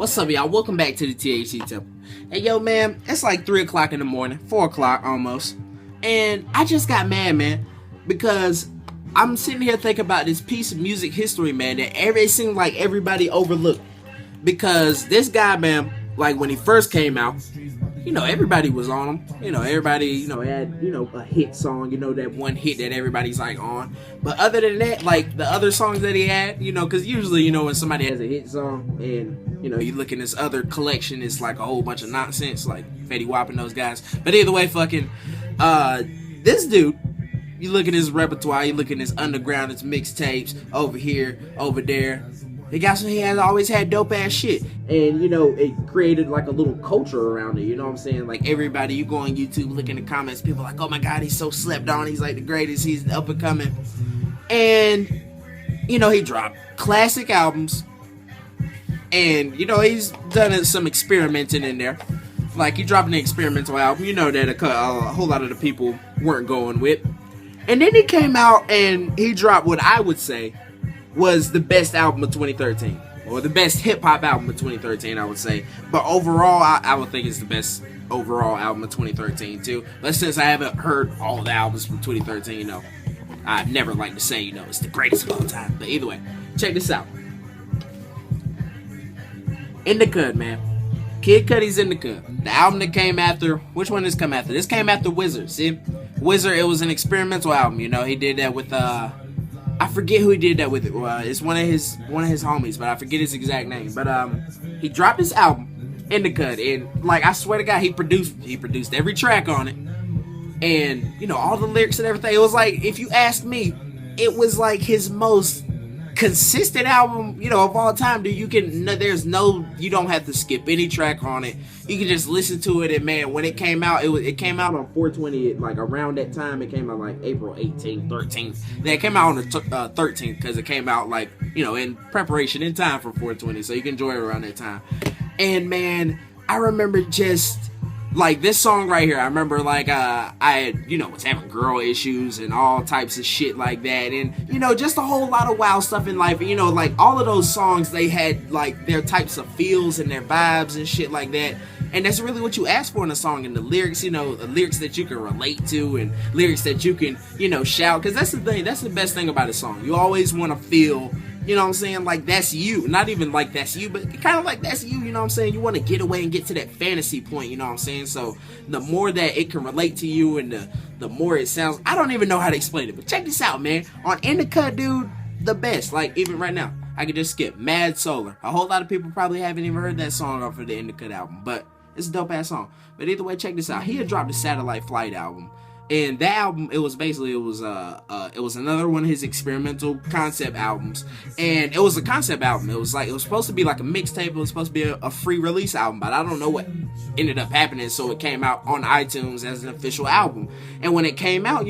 What's up, y'all? Welcome back to the THC Temple. Hey, yo, man, it's like 3 o'clock in the morning, 4 o'clock almost, and I just got mad, man, because I'm sitting here thinking about this piece of music history, man, that it seemed like everybody overlooked. Because this guy, man, like when he first came out, everybody was on him. Everybody, had, a hit song, that one hit that everybody's like on. But other than that, like the other songs that he had, because usually, when somebody has a hit song and, you look in this other collection, it's like a whole bunch of nonsense, like Fetty Wap and those guys. But either way, this dude, you look at his repertoire, you look at his underground, his mixtapes, over here, over there. He has always had dope ass shit. And, it created like a little culture around it, you know what I'm saying? Like everybody, you go on YouTube, look in the comments, people like, oh my God, he's so slept on, he's like the greatest, he's up and coming. And, he dropped classic albums. And, he's done some experimenting in there. Like, he dropped an experimental album, that a whole lot of the people weren't going with. And then he came out and he dropped what I would say was the best album of 2013, or the best hip-hop album of 2013, I would say. But overall, I would think it's the best overall album of 2013 too. But since I haven't heard all the albums from 2013, I've never liked to say, it's the greatest of all time. But either way, check this out. Indicud, man. Kid Cudi's Indicud. The album that came after, which one does this come after? This came after Wizard. See, Wizard, it was an experimental album. He did that with I forget who he did that with. It's one of his homies, but I forget his exact name. But he dropped his album, Indicud, and like I swear to God, he produced every track on it, and all the lyrics and everything. It was like, if you ask me, it was like his most consistent album, of all time. Dude, you don't have to skip any track on it. You can just listen to it, and man, when it came out, it came out on 420, like around that time. It came out like April 18th, 13th. Then it came out on the 13th, because it came out like, in preparation, in time for 420, so you can enjoy it around that time. And man, I remember just like this song right here. I remember like I was having girl issues and all types of shit like that, and just a whole lot of wild stuff in life. Like all of those songs, they had like their types of feels and their vibes and shit like that. And that's really what you ask for in a song, and the lyrics, the lyrics that you can relate to, and lyrics that you can, shout. Because that's the thing, that's the best thing about a song. You always want to feel, what I'm saying, like that's you. Not even like that's you, but kind of like that's you, what I'm saying? You want to get away and get to that fantasy point, what I'm saying? So the more that it can relate to you, and the more it sounds, I don't even know how to explain it, but check this out, man. On Indicud, dude, the best. Like even right now, I could just skip Mad Solar. A whole lot of people probably haven't even heard that song off of the Indicud album, but it's a dope ass song. But either way, check this out. He had dropped the Satellite Flight album, and that album, it was another one of his experimental concept albums, and it was a concept album. It was supposed to be like a mixtape. It was supposed to be a free release album, but I don't know what ended up happening. So it came out on iTunes as an official album. And when it came out,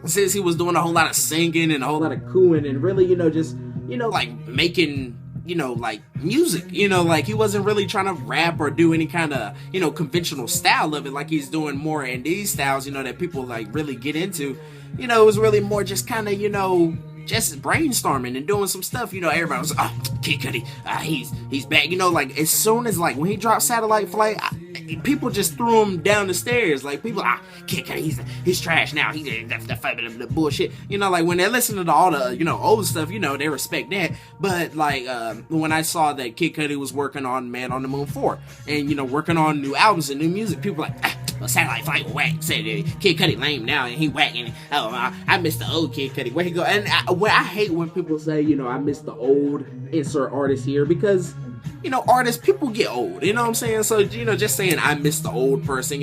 since he was doing a whole lot of singing and a whole lot of cooing and really, just like making, like music, like he wasn't really trying to rap or do any kind of, conventional style of it, like he's doing more in these styles, that people like really get into. It was really more just kind of, just brainstorming and doing some stuff. Everybody was like, oh, Kid Cudi, he's back. Like as soon as like when he dropped Satellite Flight, people just threw him down the stairs. Like people, Kid Cudi, he's trash now. He did the bullshit. Like when they listen to all the old stuff, they respect that. But like when I saw that Kid Cudi was working on Man on the Moon 4 and working on new albums and new music, people were like, well, Satellite Flight was whack. Said Kid Cudi lame now and he whack. And I miss the old Kid Cudi. Where he go? And I hate when people say, I miss the old insert artist here, because artists, people get old, what I'm saying? So, just saying I miss the old person,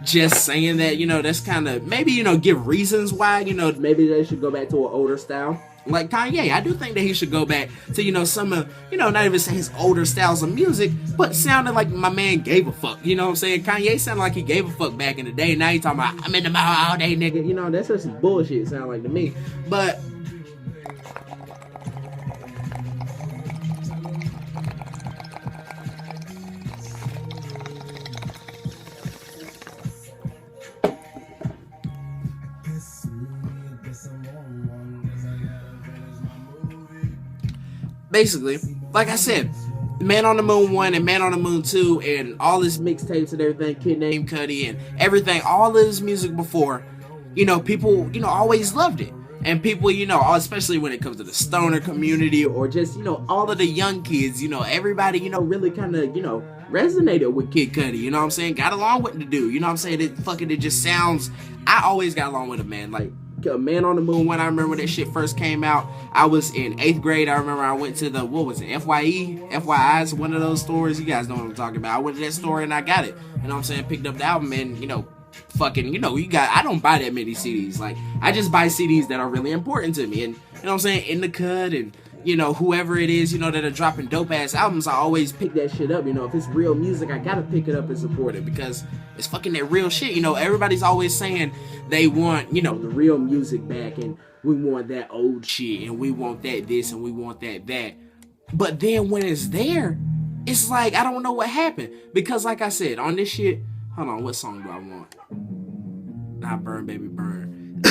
just saying that, that's kind of, maybe, give reasons why, maybe they should go back to an older style. Like Kanye, I do think that he should go back to, some of, not even say his older styles of music, but sounding like my man gave a fuck, what I'm saying? Kanye sounded like he gave a fuck back in the day. Now he talking about, I'm in the mall all day, nigga. That's just some bullshit, sound like to me. But basically, like I said, Man on the Moon 1 and Man on the Moon 2 and all his mixtapes and everything, Kid named Cudi and everything, all of his music before, people, always loved it. And people, especially when it comes to the stoner community or just, all of the young kids, everybody, really kind of, resonated with Kid Cudi, you know what I'm saying? Got along with the dude, you know what I'm saying? It just sounds, I always got along with a man, like, Man on the Moon when I remember when that shit first came out. I was in 8th grade. I remember I went to the, what was it, FYI's, one of those stores. You guys know what I'm talking about. I went to that store and I got it. You know what I'm saying? Picked up the album and, I don't buy that many CDs. Like, I just buy CDs that are really important to me. And, you know what I'm saying? Indicud and, whoever it is, that are dropping dope ass albums, I always pick that shit up. If it's real music, I gotta pick it up and support it because it's fucking that real shit. Everybody's always saying they want, the real music back and we want that old shit and we want that this and we want that. But then when it's there, it's like, I don't know what happened. Because like I said, on this shit, hold on, what song do I want? Not Burn, Baby, Burn.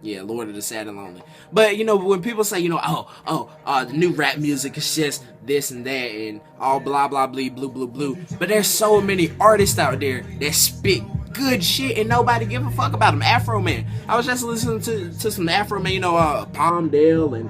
Yeah, Lord of the Sad and Lonely. But, when people say, the new rap music is just this and that and all blah, blah, blah, blue, blue, blue. But there's so many artists out there that spit good shit and nobody give a fuck about them. Afro Man. I was just listening to some Afro Man, Palmdale and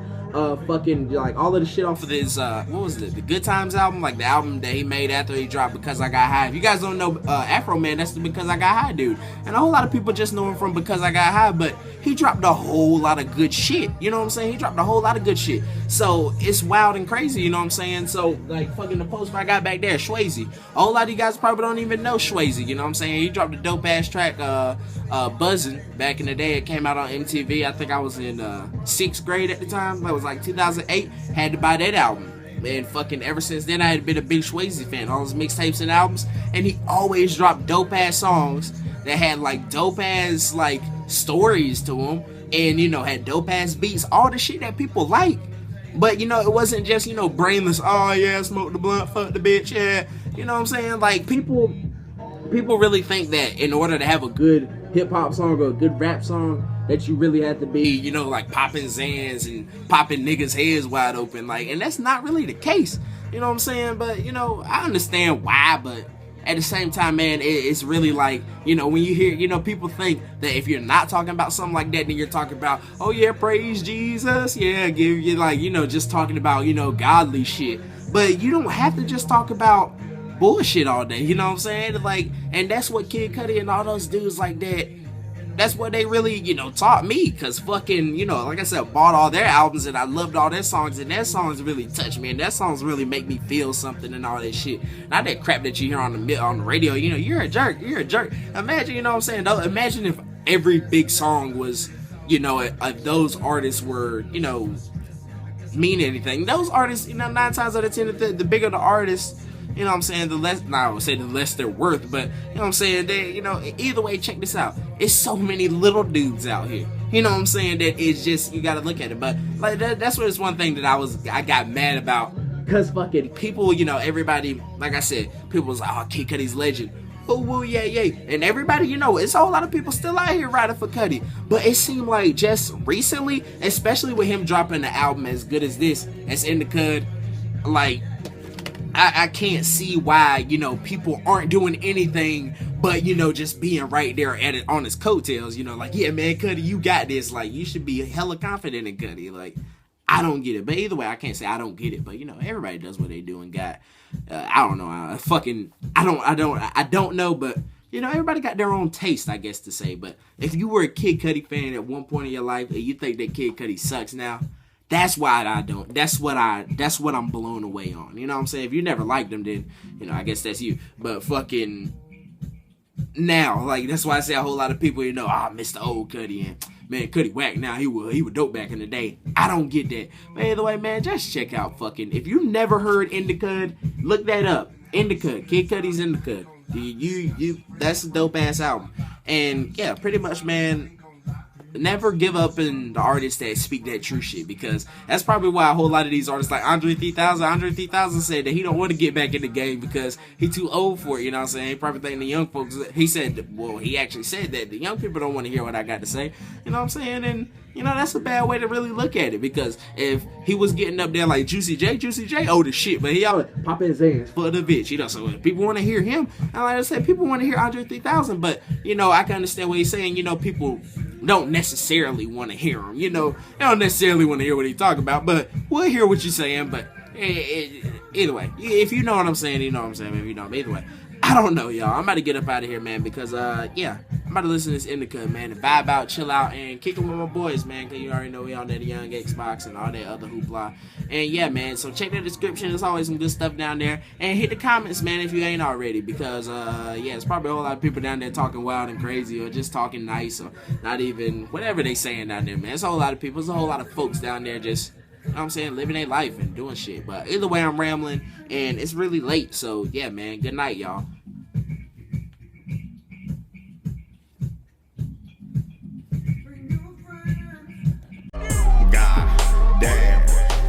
fucking like all of the shit off of this what was it, the Good Times album, like the album that he made after he dropped Because I Got High. If you guys don't know Afro Man, that's the Because I Got High dude, and a whole lot of people just know him from Because I Got High, but he dropped a whole lot of good shit, you know what I'm saying? He dropped a whole lot of good shit, so it's wild and crazy, you know what I'm saying? So like fucking the post I got back there, Swayze, a whole lot of you guys probably don't even know Swayze, you know what I'm saying? He dropped a dope ass track Buzzin' back in the day. It came out on MTV. I think I was in 6th grade at the time. That was like 2008. Had to buy that album. And fucking ever since then I had been a big Swayze fan. All his mixtapes and albums. And he always dropped dope ass songs that had like dope ass like stories to them. And had dope ass beats. All the shit that people like. But it wasn't just, brainless, oh yeah, smoke the blunt, fuck the bitch, yeah. You know what I'm saying? Like people really think that in order to have a good hip-hop song or a good rap song that you really have to be, like popping Zans and popping niggas' heads wide open, like, and that's not really the case, you know what I'm saying? But, I understand why, but at the same time, man, it's really like, when you hear, people think that if you're not talking about something like that, then you're talking about, oh yeah, praise Jesus, yeah, give you like, just talking about, godly shit, but you don't have to just talk about bullshit all day, you know what I'm saying? Like, and that's what Kid Cudi and all those dudes like that, that's what they really, taught me, because fucking, like I said, bought all their albums and I loved all their songs, and their songs really touched me, and their songs really make me feel something and all that shit. Not that crap that you hear on the radio, you're a jerk. Imagine, you know what I'm saying? Imagine if every big song was, if those artists were, mean anything. Those artists, 9 times out of 10, the bigger the artist, you know what I'm saying, the less, I would say the less they're worth, but, you know what I'm saying, they, either way, check this out. It's so many little dudes out here, you know what I'm saying, that it's just, you gotta look at it, but, like, that's what it's one thing that I got mad about, because fucking people, everybody, like I said, people was like, oh, Kid Cudi's legend, oh, woo, yeah, and everybody, it's a whole lot of people still out here riding for Cudi, but it seemed like just recently, especially with him dropping the album as good as this, as Indicud, like, I can't see why, people aren't doing anything but, just being right there at it on his coattails, like, yeah, man, Cudi, you got this, like, you should be hella confident in Cudi, like, I don't get it, but either way, I can't say I don't get it, but, everybody does what they do and got, I don't know, I don't know, but, everybody got their own taste, I guess to say, but if you were a Kid Cudi fan at one point in your life and you think that Kid Cudi sucks now, that's why I don't. That's what I'm blown away on. You know what I'm saying? If you never liked him, then, I guess that's you. But fucking now, like, that's why I say a whole lot of people, I miss the old Cudi, and man, Cudi whack now. He was dope back in the day. I don't get that. But either way, man, just check out fucking, if you never heard Indicud, look that up. Indicud. Kid Cudi's Indicud. That's a dope ass album. And yeah, pretty much, man, never give up in the artists that speak that true shit, because that's probably why a whole lot of these artists like Andre 3000 said that he don't want to get back in the game because he too old for it, you know what I'm saying? He probably think the young folks, he said, well, he actually said that the young people don't want to hear what I got to say, you know what I'm saying? And you know, that's a bad way to really look at it, because if he was getting up there like Juicy J old as shit, but he always pop his ass for the bitch, you know, so if people want to hear him, and like I said, people want to hear Andre 3000, but, you know, I can understand what he's saying, you know, people don't necessarily want to hear him, you know, they don't necessarily want to hear what he's talking about, but we'll hear what you're saying, but either way, if you know what I'm saying, you know what I'm saying, maybe you know, either way, I don't know, y'all. I'm about to get up out of here, man, because, yeah, I'm about to listen to this Indicud, man, and vibe out, chill out, and kick it with my boys, man, because you already know we on that Young Xbox and all that other hoopla. And, yeah, man, so check the description. There's always some good stuff down there. And hit the comments, man, if you ain't already, because, yeah, there's probably a whole lot of people down there talking wild and crazy, or just talking nice, or not even whatever they saying down there, man. There's a whole lot of people. There's a whole lot of folks down there just, you know what I'm saying, living their life and doing shit. But either way, I'm rambling, and it's really late. So, yeah, man, good night, y'all. God damn,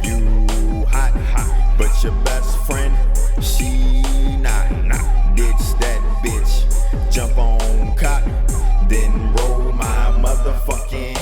you hot, but your best friend, she not. Ditch that bitch, jump on cotton, then roll my motherfucking